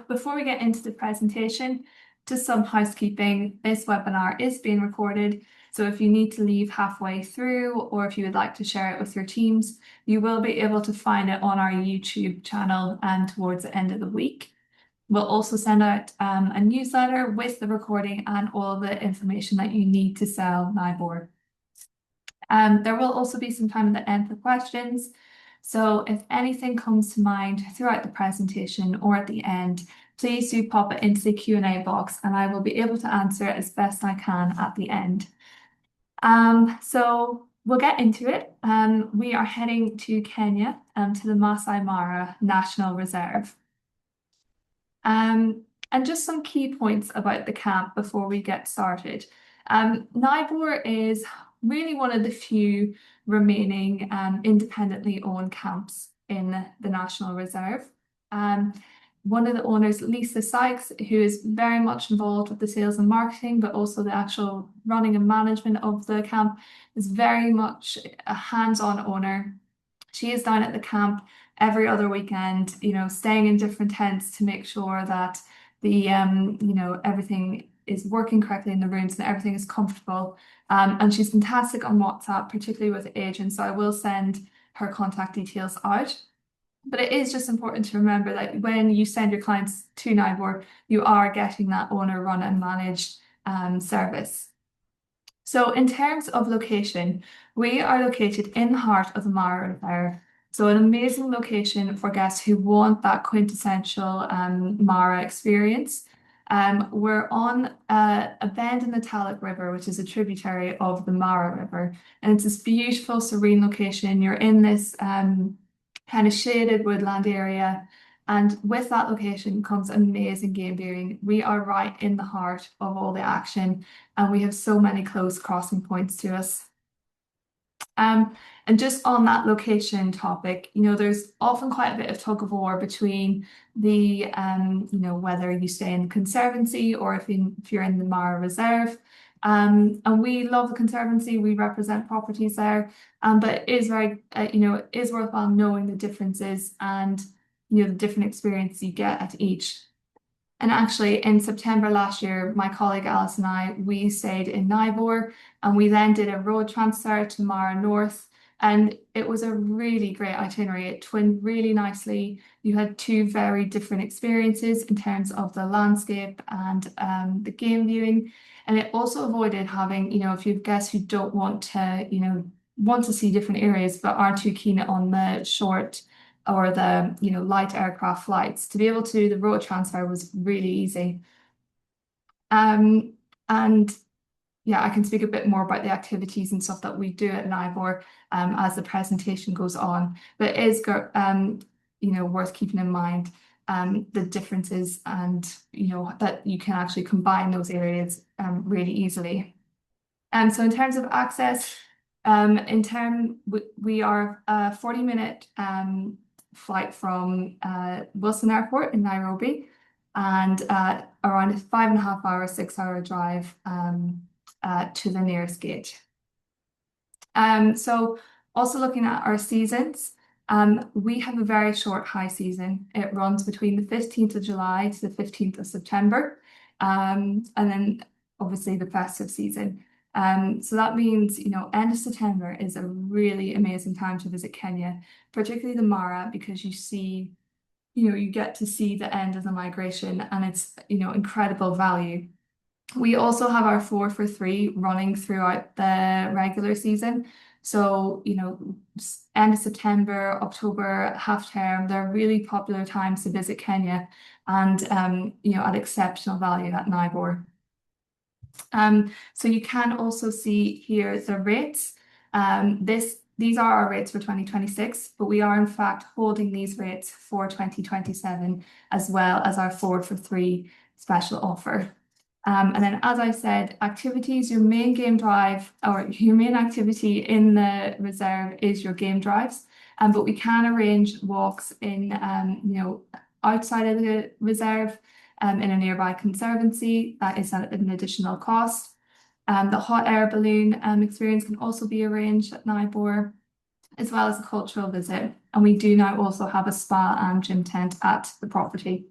Before we get into the presentation, just some housekeeping. This webinar is being recorded, so if you need to leave halfway through or if you would like to share it with your teams, you will be able to find it on our YouTube channel towards the end of the week. We'll also send out a newsletter with the recording and all the information that you need to sell Naibor. There will also be some time at the end for questions. So if anything comes to mind throughout the presentation or at the end, please do pop it into the Q&A box and I will be able to answer it as best I can at the end. So we'll get into it. We are heading to Kenya, to the Masai Mara National Reserve. And just some key points about the camp before we get started. Naibor is really one of the few remaining independently owned camps in the National Reserve. One of the owners, Lisa Sykes, who is very much involved with the sales and marketing, but also the actual running and management of the camp, is very much a hands-on owner. She is down at the camp every other weekend, staying in different tents to make sure that the everything is working correctly in the rooms and everything is comfortable. And she's fantastic on WhatsApp, particularly with agents. So I will send her contact details out. But it is just important to remember that when you send your clients to Naibor, you are getting that owner run and managed service. So in terms of location, we are located in the heart of the Mara Reserve. So an amazing location for guests who want that quintessential Mara experience. We're on a bend in the Talek River, which is a tributary of the Mara River. And it's this beautiful, serene location. You're in this kind of shaded woodland area. And with that location comes amazing game viewing. We are right in the heart of all the action, and we have so many close crossing points to us. And just on that location topic, there's often quite a bit of tug of war between the, whether you stay in the Conservancy or if you're in the Mara Reserve. And we love the Conservancy, we represent properties there, but it is very, it is worthwhile knowing the differences and, the different experience you get at each. And actually, in September last year, my colleague Alice and I, we stayed in Naibor and we then did a road transfer to Mara North. And it was a really great itinerary. It twinned really nicely. You had two very different experiences in terms of the landscape and the game viewing. And it also avoided having, if you have guests who don't want to see different areas but aren't too keen on the short or the light aircraft flights, to be able to do the road transfer was really easy. And yeah, I can speak a bit more about the activities and stuff that we do at Naibor as the presentation goes on. But it is worth keeping in mind the differences and that you can actually combine those areas really easily. So in terms of access, we are a 40-minute flight from Wilson Airport in Nairobi, and around a 5.5-hour, 6-hour drive to the nearest gate. So also looking at our seasons, we have a very short high season. It runs between the 15th of July to the 15th of September, and then obviously the festive season. So that means, end of September is a really amazing time to visit Kenya, particularly the Mara, because you get to see the end of the migration and it's, incredible value. We also have our 4 for 3 running throughout the regular season. So, end of September, October, half term, they're really popular times to visit Kenya and, at exceptional value at Naibor. So you can also see here the rates. These are our rates for 2026, but we are in fact holding these rates for 2027 as well as our 4 for 3 special offer. And then, as I said, activities, your main game drive or your main activity in the reserve is your game drives. But we can arrange walks in, outside of the reserve in a nearby conservancy. That is at an additional cost. The hot air balloon experience can also be arranged at Naibor, as well as a cultural visit. And we do now also have a spa and gym tent at the property.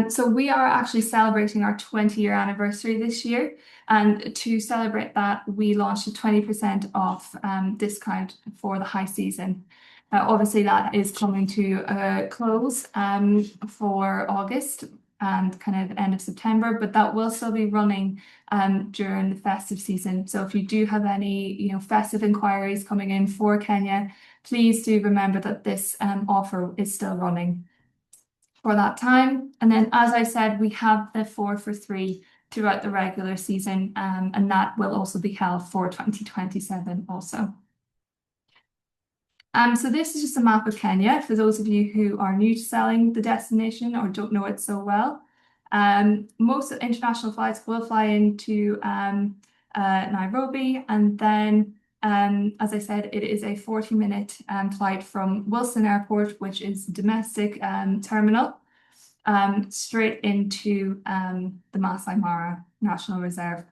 So we are actually celebrating our 20-year anniversary this year. And to celebrate that, we launched a 20% off discount for the high season. Obviously, that is coming to a close for August and kind of end of September, but that will still be running during the festive season. So if you do have any, festive inquiries coming in for Kenya, please do remember that this offer is still running for that time. And then, as I said, we have the 4 for 3 throughout the regular season, and that will also be held for 2027 also. So this is just a map of Kenya for those of you who are new to selling the destination or don't know it so well. Most international flights will fly into Nairobi, and then, as I said, it is a 40-minute flight from Wilson Airport, which is domestic terminal, straight into the Masai Mara National Reserve.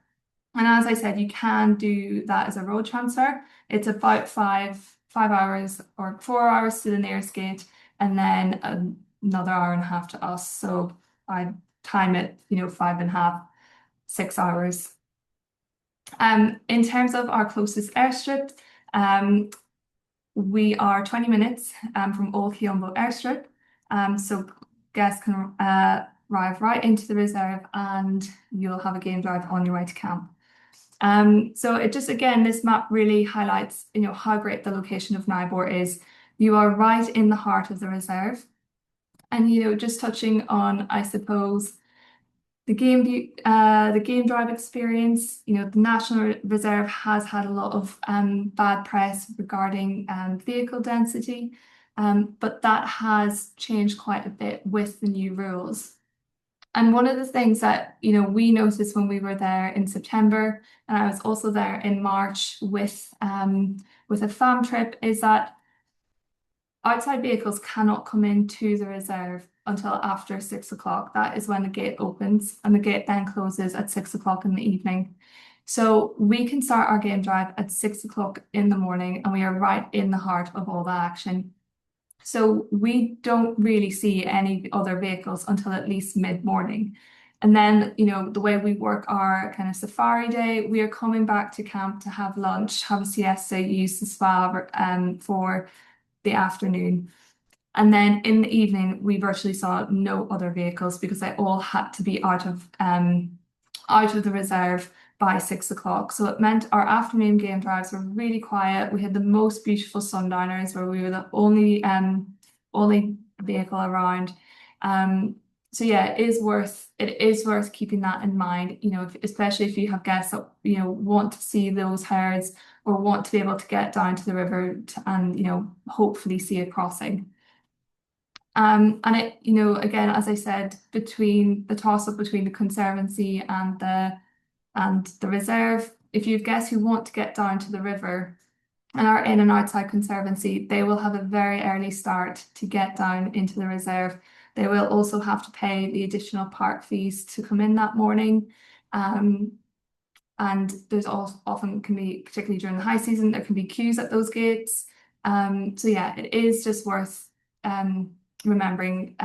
And as I said, you can do that as a road transfer. It's about 5 hours or 4 hours to the nearest gate, and then another hour and a half to us. So I time it, 5.5, 6 hours. In terms of our closest airstrip, we are 20 minutes from Old Kiombo airstrip. So guests can arrive right into the reserve and you'll have a game drive on your way to camp. So it just, again, this map really highlights, how great the location of Naibor is. You are right in the heart of the reserve. And, just touching on, I suppose, the game drive experience, the National Reserve has had a lot of bad press regarding vehicle density, but that has changed quite a bit with the new rules. And one of the things that, we noticed when we were there in September, and I was also there in March with a fam trip, is that outside vehicles cannot come into the reserve until after 6 o'clock. That is when the gate opens, and the gate then closes at 6 o'clock in the evening. So we can start our game drive at 6 o'clock in the morning, and we are right in the heart of all the action. So we don't really see any other vehicles until at least mid-morning. And then, the way we work our kind of safari day, we are coming back to camp to have lunch, have a siesta, use the spa for the afternoon. And then in the evening, we virtually saw no other vehicles because they all had to be out of the reserve by 6 o'clock. So it meant our afternoon game drives were really quiet. We had the most beautiful sundowners where we were the only vehicle around. So yeah, it is worth keeping that in mind, especially if you have guests that, want to see those herds or want to be able to get down to the river and, hopefully see a crossing. And it, again, as I said, between the toss-up between the Conservancy and the reserve, if you have guests who want to get down to the river and are in and outside Conservancy, they will have a very early start to get down into the reserve. They will also have to pay the additional park fees to come in that morning. And there's also often can be, particularly during the high season, there can be queues at those gates. So yeah, it is just worth remembering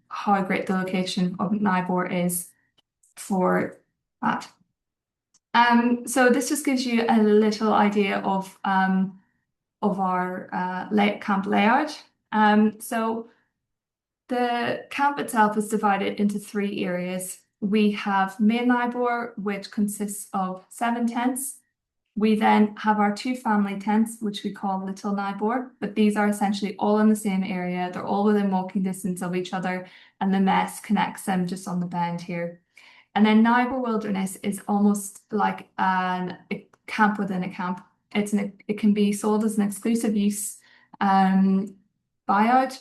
how great the location of Naibor is for that. So this just gives you a little idea of our camp layout. So the camp itself is divided into 3 areas. We have Main Naibor, which consists of 7 tents. We then have our 2 family tents, which we call Little Naibor, but these are essentially all in the same area. They're all within walking distance of each other, and the mess connects them just on the bend here. And then Naibor Wilderness is almost like a camp within a camp. It can be sold as an exclusive use buyout.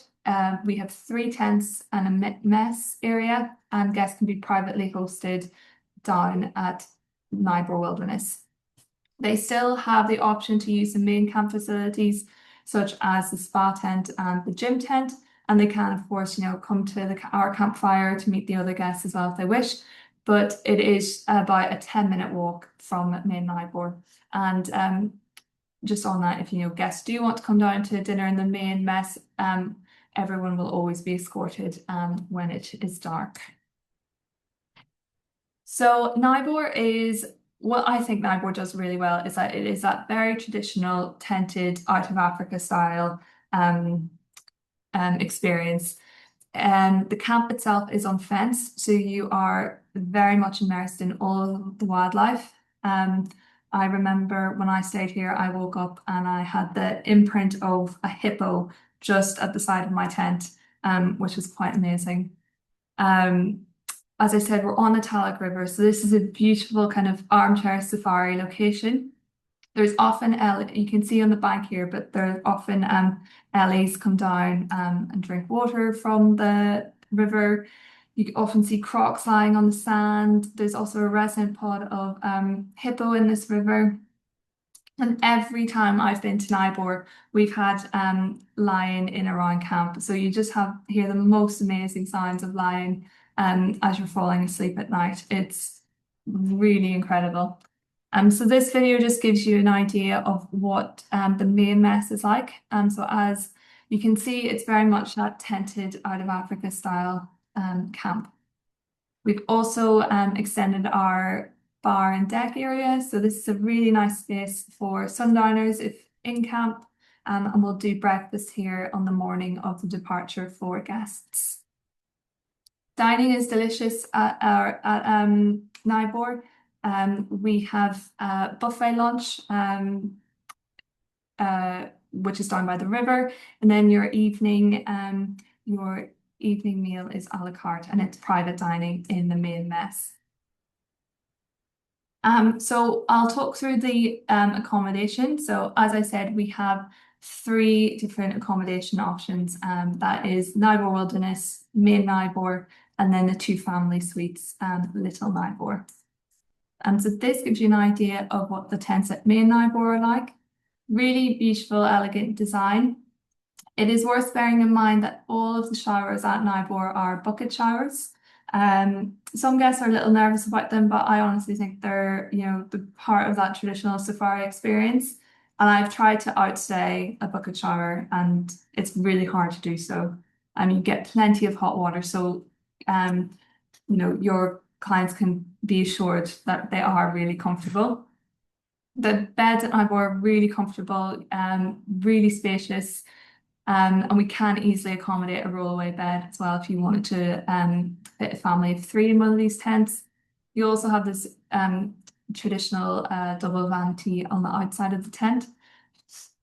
We have 3 tents and a mess area, and guests can be privately hosted down at Naibor Wilderness. They still have the option to use the main camp facilities, such as the spa tent and the gym tent, and they can, of course, come to our campfire to meet the other guests as well if they wish. But it is about a 10-minute walk from Main Naibor. And just on that, if guests do want to come down to dinner in the main mess, everyone will always be escorted when it is dark. So Naibor is what I think Naibor does really well is that it is that very traditional tented out of Africa style um, experience. The camp itself is unfenced, so you are very much immersed in all the wildlife. Um, I remember when I stayed here, I woke up and I had the imprint of a hippo just at the side of my tent, which was quite amazing. Um, as I said, we're on the Tallaght River, so this is a beautiful kind of armchair safari location. There's often you can see on the bank here, but there are often Ellies come down and drink water from the river. You can often see crocs lying on the sand. There's also a resident pod of hippo in this river. And every time I've been to Naibor, we've had lion in around camp. So you just have hear the most amazing sounds of lion as you're falling asleep at night. It's really incredible. So this video just gives you an idea of what the main mess is like. So as you can see, it's very much that tented out of Africa style camp. We've also extended our bar and deck area. So this is a really nice space for sundowners if in camp. And we'll do breakfast here on the morning of the departure for guests. Dining is delicious at Naibor. We have buffet lunch, which is down by the river, and then your evening meal is a la carte, and it's private dining in the main mess. So I'll talk through the accommodation. So as I said, we have 3 different accommodation options. That is Naibor Wilderness, Main Naibor, and then the 2 family suites, Little Naibor. And so this gives you an idea of what the tents at Main Naibor are like. Really beautiful, elegant design. It is worth bearing in mind that all of the showers at Naibor are bucket showers. Some guests are a little nervous about them, but I honestly think they're, the part of that traditional safari experience. And I've tried to outstay a bucket shower, and it's really hard to do so. And you get plenty of hot water, so your clients can be assured that they are really comfortable. The beds at Naibor are really comfortable, really spacious. And we can easily accommodate a rollaway bed as well if you wanted to fit a family of 3 in one of these tents. You also have this traditional double vanity on the outside of the tent.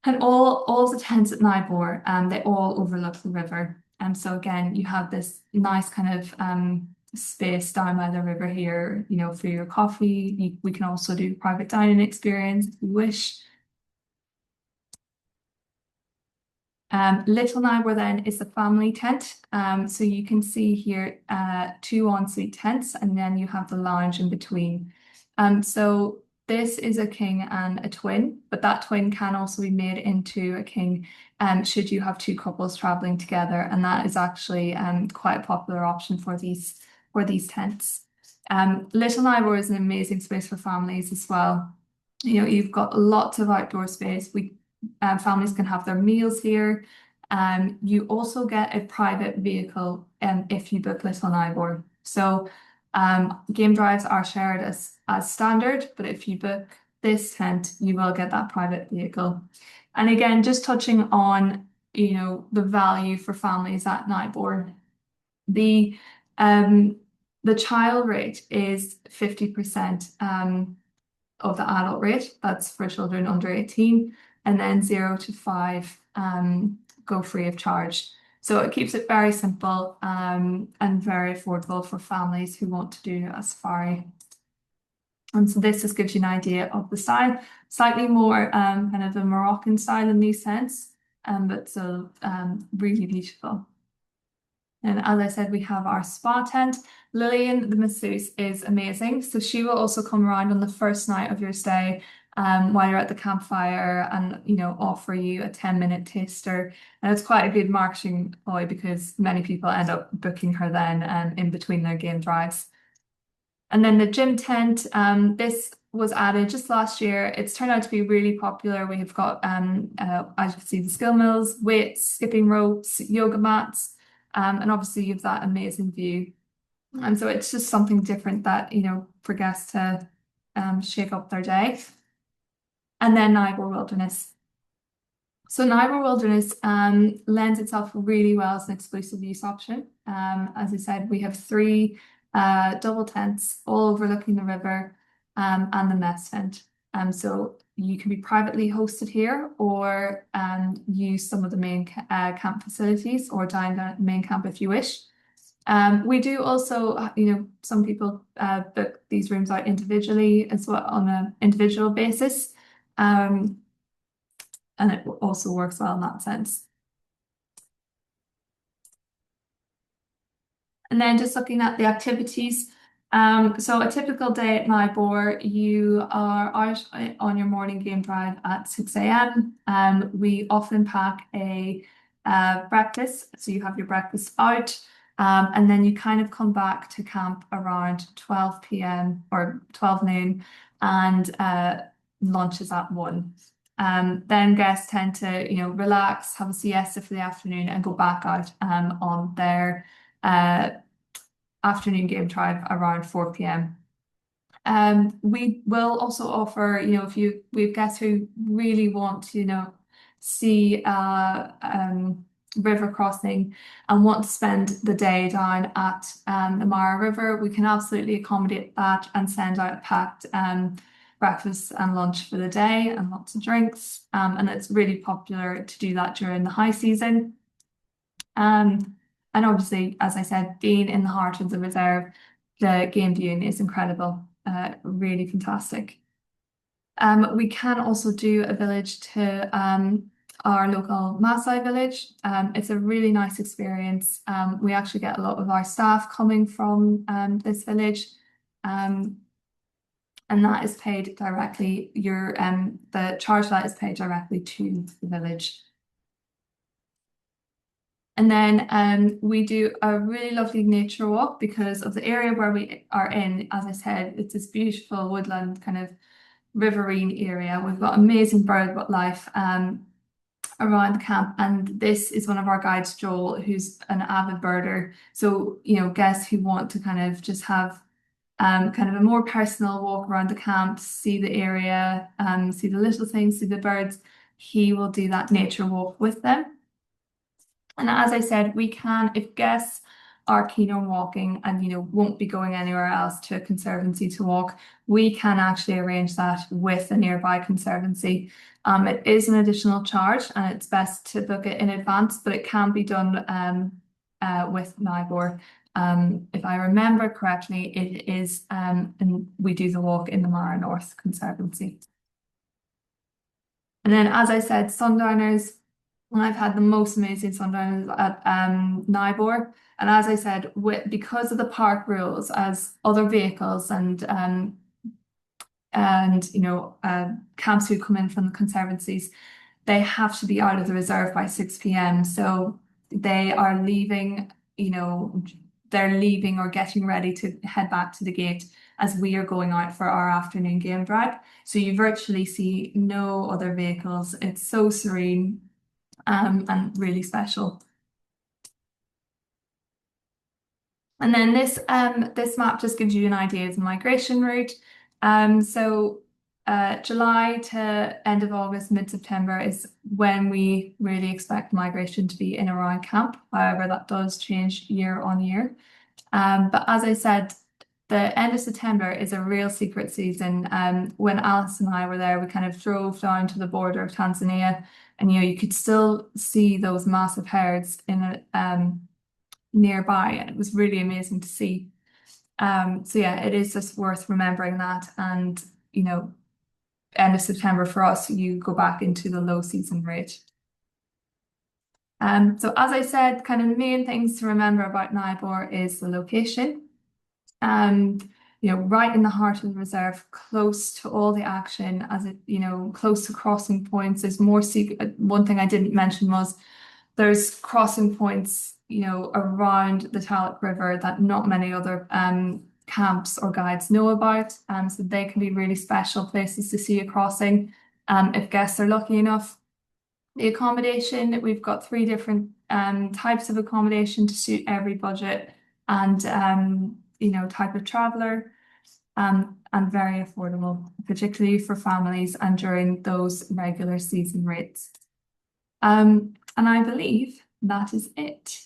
And all the tents at Naibor, they all overlook the river. And so again, you have this nice kind of space down by the river here, for your coffee. We can also do private dining experience if you wish. Little Naibor then is the family tent. So you can see here 2 ensuite tents, and then you have the lounge in between. So this is a king and a twin, but that twin can also be made into a king should you have 2 couples traveling together, and that is actually quite a popular option for these tents. Little Naibor is an amazing space for families as well. You've got lots of outdoor space. Families can have their meals here. You also get a private vehicle if you book Little Naibor. So game drives are shared as standard, but if you book this tent, you will get that private vehicle. And again, just touching on the value for families at Naibor, the child rate is 50% of the adult rate. That's for children under 18. And then 0 to 5 go free of charge. So it keeps it very simple and very affordable for families who want to do a safari. And so this just gives you an idea of the style, slightly more kind of a Moroccan style in these tents, but still really beautiful. And as I said, we have our spa tent. Lillian, the masseuse, is amazing. So she will also come around on the first night of your stay while you're at the campfire and, offer you a 10-minute taster. And it's quite a good marketing ploy because many people end up booking her then in between their game drives. And then the gym tent, this was added just last year. It's turned out to be really popular. We have got, as you can see, the skill mills, weights, skipping ropes, yoga mats, and obviously you have that amazing view. And so it's just something different that, for guests to shake up their day. And then Naibor Wilderness. So Naibor Wilderness lends itself really well as an exclusive use option. As I said, we have three double tents all overlooking the river and the mess tent. So you can be privately hosted here or use some of the main camp facilities or dine down at the main camp if you wish. We do also, some people book these rooms out individually as well on an individual basis. And it also works well in that sense. And then just looking at the activities. So a typical day at Naibor, you are out on your morning game drive at 6 a.m. We often pack a breakfast, so you have your breakfast out, and then you kind of come back to camp around 12 p.m. or 12 noon, and lunch is at 1. Then guests tend to, relax, have a siesta for the afternoon, and go back out on their afternoon game drive around 4 p.m. We will also offer, if we have guests who really want to, see river crossing and want to spend the day down at the Mara River, we can absolutely accommodate that and send out a packed breakfast and lunch for the day and lots of drinks. And it's really popular to do that during the high season. And obviously, as I said, being in the heart of the reserve, the game viewing is incredible, really fantastic. We can also do a village to our local Masai village. It's a really nice experience. We actually get a lot of our staff coming from this village. And that is paid directly, the charge for that is paid directly to the village. And then we do a really lovely nature walk because of the area where we are in. As I said, it's this beautiful woodland kind of riverine area. We've got amazing bird life around the camp. And this is one of our guides, Joel, who's an avid birder. So, guests who want to kind of just have kind of a more personal walk around the camp, see the area, see the little things, see the birds, he will do that nature walk with them. And as I said, we can, if guests are keen on walking and won't be going anywhere else to a conservancy to walk, we can actually arrange that with a nearby conservancy. It is an additional charge and it's best to book it in advance, but it can be done with Naibor. If I remember correctly, it is, and we do the walk in the Mara North Conservancy. And then, as I said, sundowners. I've had the most amazing sundowners at Naibor. And as I said, because of the park rules, as other vehicles and camps who come in from the conservancies, they have to be out of the reserve by 6 p.m. So they are leaving, they're leaving or getting ready to head back to the gate as we are going out for our afternoon game drive. So you virtually see no other vehicles. It's so serene. And really special. And then this map just gives you an idea of the migration route. So July to end of August, mid-September is when we really expect migration to be in around camp. However, that does change year on year. But as I said, the end of September is a real secret season. When Alice and I were there, we kind of drove down to the border of Tanzania, and you could still see those massive herds in nearby, and it was really amazing to see. So yeah, it is just worth remembering that. And end of September for us, you go back into the low season rate. So as I said, kind of the main things to remember about Naibor is the location. Right in the heart of the reserve, close to all the action, close to crossing points. There's more one thing I didn't mention was there's crossing points, around the Tallock River that not many other camps or guides know about. So they can be really special places to see a crossing if guests are lucky enough. The accommodation, we've got three different types of accommodation to suit every budget and type of traveler, and very affordable, particularly for families and during those regular season rates. And I believe that is it.